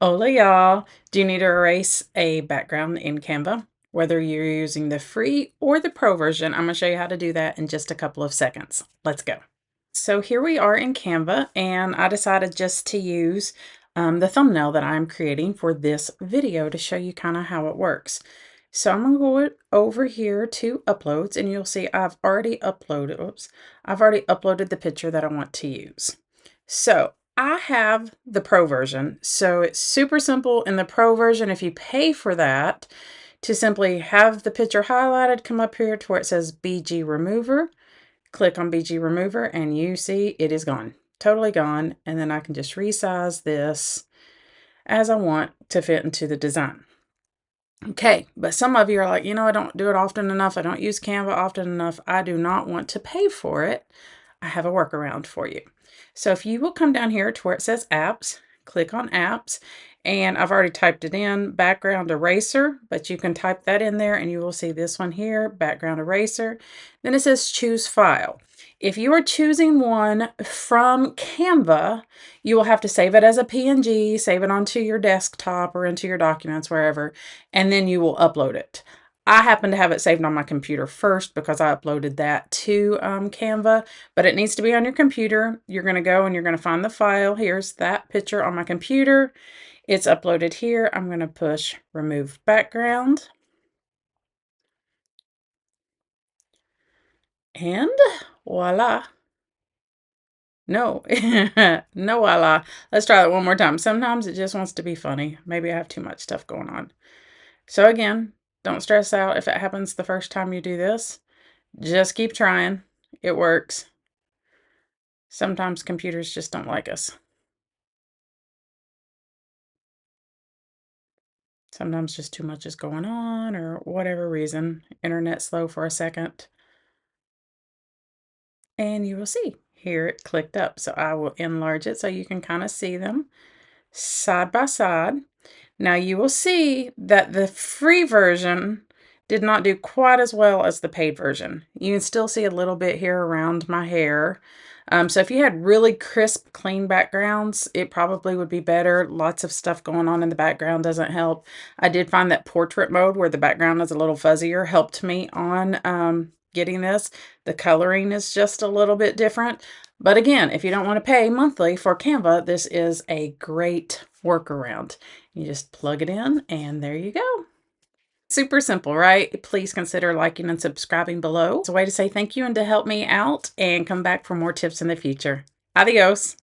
Hola, y'all. Do you need to erase a background in Canva? Whether you're using the free or the pro version, I'm going to show you how to do that in just a couple of seconds. Let's go. So here we are in Canva, and I decided just to use the thumbnail that I'm creating for this video to show you kind of how it works. So I'm going to go over here to uploads, and you'll see I've already uploaded the picture that I want to use. So I have the pro version, so it's super simple in the pro version. If you pay for that, to simply have the picture highlighted, come up here to where it says BG Remover, click on BG Remover, and you see it is gone, totally gone. And then I can just resize this as I want to fit into the design. Okay, but some of you are like, I don't do it often enough. I don't use Canva often enough. I do not want to pay for it. I have a workaround for you. So if you will come down here to where it says apps, click on apps, and I've already typed it in, background eraser, but you can type that in there and you will see this one here, background eraser. Then it says choose file. If you are choosing one from Canva, you will have to save it as a PNG, save it onto your desktop or into your documents, wherever, and then you will upload it. I happen to have it saved on my computer first because I uploaded that to Canva, but it needs to be on your computer. You're going to go and you're going to find the file. Here's that picture on my computer. It's uploaded here. I'm going to push remove background. And voila. No, no voila. Let's try that one more time. Sometimes it just wants to be funny. Maybe I have too much stuff going on. So again, don't stress out if it happens the first time you do this. Just keep trying. It works. Sometimes computers just don't like us. Sometimes just too much is going on or whatever reason. Internet slow for a second. And you will see here it clicked up. So I will enlarge it so you can kind of see them side by side. Now you will see that the free version did not do quite as well as the paid version. You can still see a little bit here around my hair. So if you had really crisp, clean backgrounds, it probably would be better. Lots of stuff going on in the background doesn't help. I did find that portrait mode where the background is a little fuzzier helped me on getting this. The coloring is just a little bit different. But again, if you don't want to pay monthly for Canva, this is a great workaround. You just plug it in and there you go. Super simple, right? Please consider liking and subscribing below. It's a way to say thank you and to help me out and come back for more tips in the future. Adios.